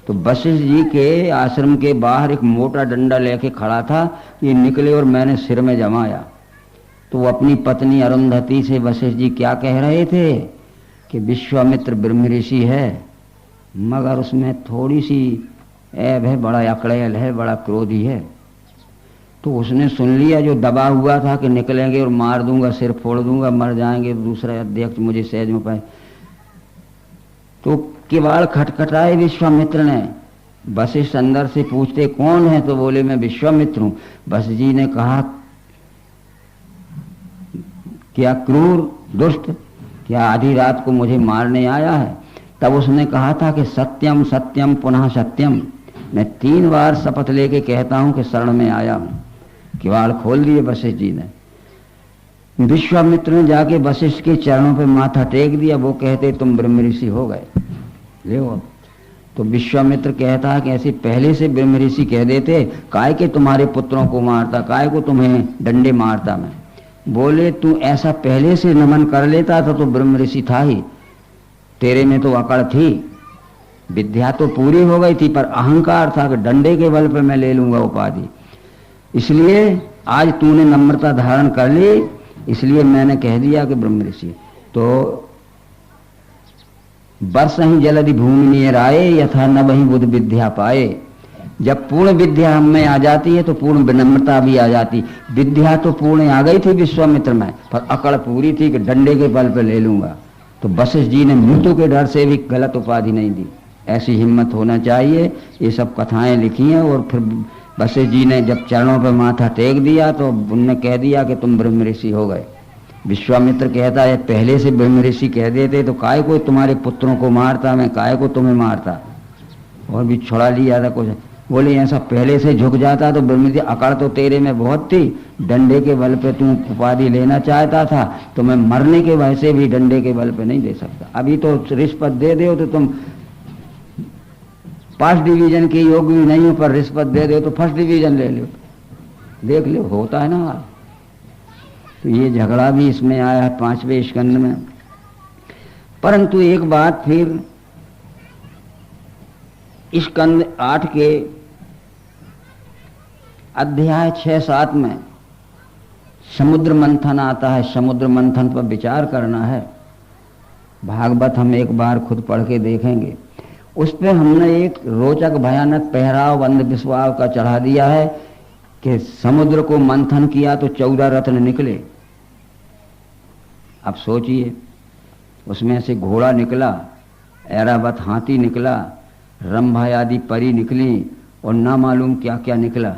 तो वशिष्ठ जी के आश्रम के बाहर एक मोटा डंडा लेके खड़ा था, ये निकले और मैंने सिर में जमाया। तो वो अपनी पत्नी अरुंधति से वशिष्ठ जी क्या कह रहे थे कि विश्वामित्र ब्रह्म ऋषि है, मगर उसमें थोड़ी सी ऐब है, बड़ा अकड़ेल है, बड़ा क्रोधी है। तो उसने सुन लिया, जो दबा हुआ था कि निकलेंगे और मार दूंगा, सिर फोड़ दूंगा, मर जाएंगे, दूसरा अध्यक्ष मुझे सहज में पाए। तो किवाड़ खटखटाए विश्वामित्र ने। वशिष्ठ अंदर से पूछते कौन है, तो बोले मैं विश्वामित्र हूं। वशिष्ठ जी ने कहा क्या क्रूर दुष्ट, क्या आधी रात को मुझे मारने आया है? तब उसने कहा था कि सत्यम सत्यम पुनः सत्यम, मैं 3 बार शपथ लेके कहता हूं कि शरण में आया हूं। किवाड़ खोल दिए वशिष्ठ जी ने। विश्वामित्र ने जाके वशिष्ठ के चरणों पे माथा टेक दिया। वो कहते तुम ब्रह्म ऋषि हो गए, ले अब। तो विश्वामित्र कहता है कि ऐसे पहले से ब्रह्म ऋषि कह देते, काय के तुम्हारे पुत्रों को मारता, काय को तुम्हें डंडे मारता मैं। बोले तू ऐसा पहले से नमन कर लेता था तो ब्रह्म ऋषि था ही, तेरे में तो अकड़ थी, विद्या तो पूरी हो गई थी, पर अहंकार था कि डंडे के बल पे मैं ले लूंगा उपाधि। इसलिए आज तूने नम्रता धारण कर ली, इसलिए मैंने कह दिया कि ब्रह्म ऋषि। तो वर्ष ही जलधि भूमि नियर आए, यथा न वही बुद्ध विद्या पाए। जब पूर्ण विद्या हम में आ जाती है तो पूर्ण विनम्रता भी आ जाती। विद्या तो पूर्ण आ गई थी विश्वामित्र में, पर अकड़ पूरी थी कि डंडे के बल पे ले लूंगा। तो वशिष्ठ जी ने मृत्यु के डर से भी गलत उपाधि नहीं दी। ऐसी हिम्मत होना चाहिए। ये सब कथाएं लिखी हैं। और फिर वशिष्ठ जी ने जब चरणों पर माथा टेक दिया तो उनने कह दिया कि तुम ब्रह्म ऋषि हो गए। विश्वामित्र कहता है पहले से ब्रह्म ऋषि कह देते तो काय को तुम्हारे पुत्रों को मारता, मैं काय को तुम्हें मारता, और भी छुड़ा लिया था कुछ। बोले ऐसा पहले से झुक जाता तो ब्रह्म ऋषि, अकड़ तो तेरे में बहुत थी, डंडे के बल पे तू उपाधि लेना चाहता था, तो मैं मरने के भय से भी डंडे के बल पे नहीं दे सकता। अभी तो रिश्वत दे दो तो तुम 1st डिवीजन के योग्य भी नहीं हो, पर रिश्वत दे दो तो 1st डिवीजन ले लो, देख लो, होता है ना। तो ये झगड़ा भी इसमें आया है 5वें स्कंद में। परंतु एक बात फिर स्कंद 8 के अध्याय 6-7 में समुद्र मंथन आता है। समुद्र मंथन पर विचार करना है। भागवत हम एक बार खुद पढ़ के देखेंगे। उस पर हमने एक रोचक भयानक पहराव अंधविश्वास का चढ़ा दिया है कि समुद्र को मंथन किया तो 14 रत्न निकले। अब सोचिए, उसमें से घोड़ा निकला, ऐरावत हाथी निकला, रंभा आदि परी निकली, और ना मालूम क्या क्या निकला।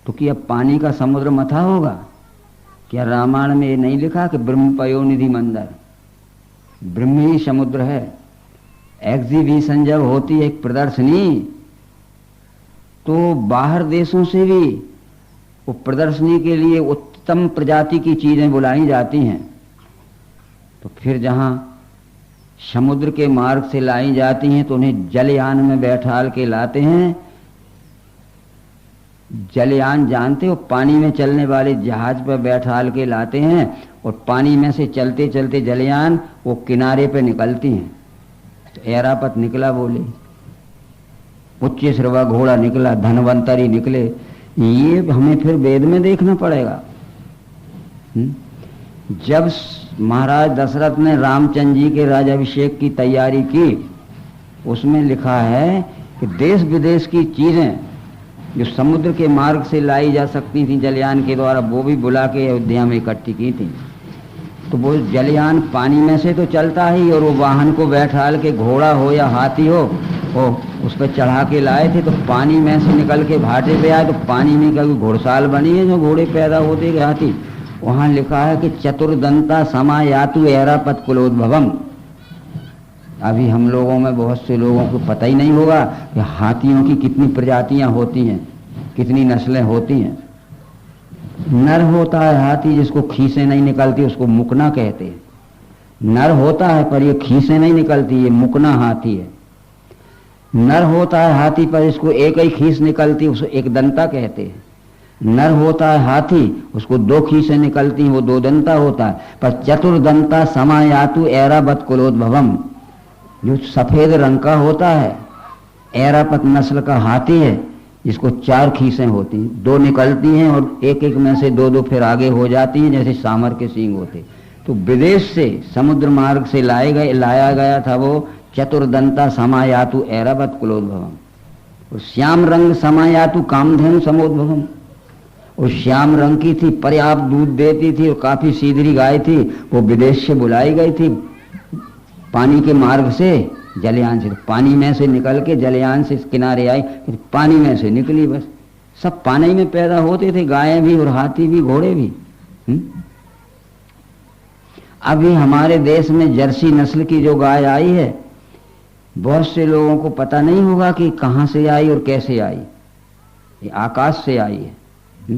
तो क्या पानी का समुद्र मथा होगा? क्या रामायण में ये नहीं लिखा कि ब्रह्म पयोनिधि मंदर, ब्रह्म ही समुद्र है। एग्जीबिशन जब होती है, एक प्रदर्शनी, तो बाहर देशों से भी वो प्रदर्शनी के लिए उत्तम प्रजाति की चीजें बुलाई जाती हैं। तो फिर जहां समुद्र के मार्ग से लाई जाती हैं तो उन्हें जलयान में बैठाल के लाते हैं। जलयान जानते हो, पानी में चलने वाले जहाज पर बैठाल के लाते हैं और पानी में से चलते चलते जलयान वो किनारे पे निकलती हैं। तो ऐरापत निकला, बोले उच्च श्रवा घोड़ा निकला, धनवंतरी निकले। ये हमें फिर वेद में देखना पड़ेगा। जब महाराज दशरथ ने रामचंद्र जी के राजाभिषेक की तैयारी की, उसमें लिखा है कि देश विदेश की चीजें जो समुद्र के मार्ग से लाई जा सकती थी जलयान के द्वारा, वो भी बुला के अयोध्या में इकट्ठी की थी। तो वो जलयान पानी में से तो चलता ही, और वो वाहन को बैठाल के घोड़ा हो या हाथी हो वो उस पर चढ़ा के लाए थे। तो पानी में से निकल के भाटे पे आए तो पानी में कभी घोड़साल बनी है जो घोड़े पैदा होते गए हाथी। वहां लिखा है कि चतुर्दंता समायातु ऐरापत कुलोद्भवम। अभी हम लोगों में बहुत से लोगों को पता ही नहीं होगा कि हाथियों की कितनी प्रजातियां होती हैं, कितनी नस्लें होती हैं। नर होता है हाथी जिसको खीसें नहीं निकलती, उसको मुकना कहते हैं। नर होता है पर ये खीसें नहीं निकलती, ये मुकना हाथी है। नर होता है हाथी पर इसको एक ही खीस निकलती, उसको एक दंता कहते हैं। नर होता है हाथी, उसको दो खीसें निकलती, वो दो दंता होता है। पर चतुर्दंता समायातु ऐरावत कुलोद्भवम, जो सफेद रंग का होता है, ऐरापत नस्ल का हाथी है, जिसको चार खीसें होती हैं, दो निकलती हैं और एक एक में से दो दो फिर आगे हो जाती हैं, जैसे सामर के सींग होते। तो विदेश से समुद्र मार्ग से लाया गया था वो चतुर्दंता समायातु ऐरावत कुलोद्भवम। और श्याम रंग समायातु कामधेनु समोद्भवम। और श्याम रंग की थी, पर्याप्त दूध देती थी और काफी सीधरी गाय थी। वो विदेश से बुलाई गई थी पानी के मार्ग से, जलयान से। पानी में से निकल के जलयान से किनारे आई, फिर पानी में से निकली। बस सब पानी में पैदा होते थे, गायें भी और हाथी भी, घोड़े भी। अभी हमारे देश में जर्सी नस्ल की जो गाय आई है, बहुत से लोगों को पता नहीं होगा कि कहां से आई और कैसे आई। ये आकाश से आई है।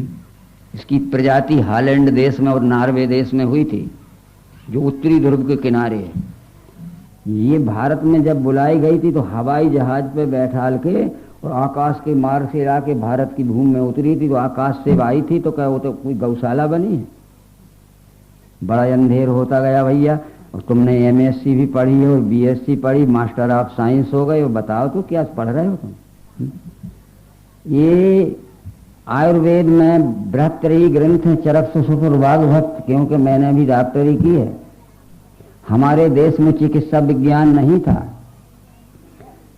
इसकी प्रजाति हॉलैंड देश में और नॉर्वे देश में हुई थी, जो उत्तरी ध्रुव के किनारे है। ये भारत में जब बुलाई गई थी तो हवाई जहाज पे बैठाल के और आकाश के मार्ग से ला के भारत की भूमि में उतरी थी। तो आकाश से आई थी तो क्या वो तो कोई गौशाला बनी है? बड़ा अंधेर होता गया भैया। और तुमने एमएससी भी पढ़ी है और बीएससी पढ़ी, मास्टर ऑफ साइंस हो गए, और बताओ तो क्या पढ़ रहे हो तुम? ये आयुर्वेद में बृहत्तरी ग्रंथ है, चरक सुसुर भक्त, क्योंकि मैंने भी डॉक्टरी की है। हमारे देश में चिकित्सा विज्ञान नहीं था।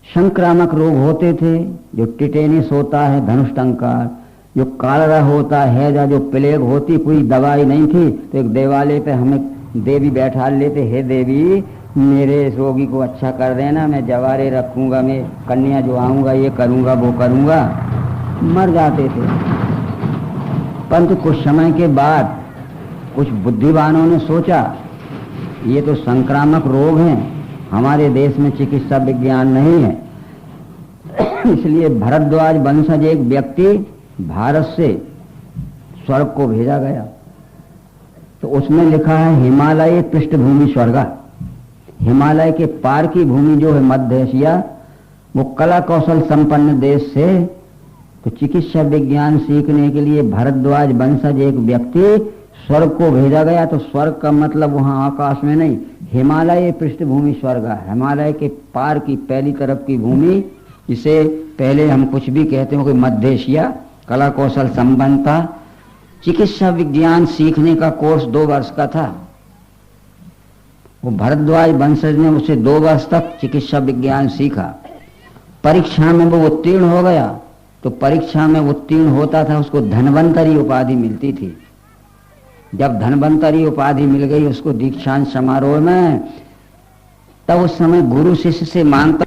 संक्रामक रोग होते थे, जो टिटेनिस होता है, धनुष्टंकार, जो कालरा होता है, जो प्लेग होती, कोई दवाई नहीं थी। तो एक देवालय पे हमें देवी बैठा लेते, हे देवी मेरे इस रोगी को अच्छा कर देना, मैं जवारे रखूंगा, मैं कन्या जो आऊंगा ये करूंगा वो करूंगा। मर जाते थे। परंतु कुछ समय के बाद कुछ बुद्धिमानों ने सोचा ये तो संक्रामक रोग हैं, हमारे देश में चिकित्सा विज्ञान नहीं है। इसलिए भरद्वाज वंशज एक व्यक्ति भारत से स्वर्ग को भेजा गया। तो उसमें लिखा है हिमालय पृष्ठभूमि स्वर्ग। हिमालय के पार की भूमि जो है मध्य एशिया, वो कला कौशल संपन्न देश से तो चिकित्सा विज्ञान सीखने के लिए भरद्वाज वंशज एक व्यक्ति स्वर्ग को भेजा गया। तो स्वर्ग का मतलब वहां आकाश में नहीं, हिमालय पृष्ठभूमि स्वर्ग है। हिमालय के पार की पहली तरफ की भूमि, इसे पहले हम कुछ भी कहते हो कि मध्य एशिया, कला कौशल संपन्न था। चिकित्सा विज्ञान सीखने का कोर्स 2 वर्ष का था। वो भरद्वाज वंशज ने उसे 2 वर्ष तक चिकित्सा विज्ञान सीखा। परीक्षा में वो उत्तीर्ण हो गया। तो परीक्षा में उत्तीर्ण होता था, उसको धनवंतरी उपाधि मिलती थी। जब धनवंतरी उपाधि मिल गई उसको दीक्षांत समारोह में, तब उस समय गुरु शिष्य से मांगता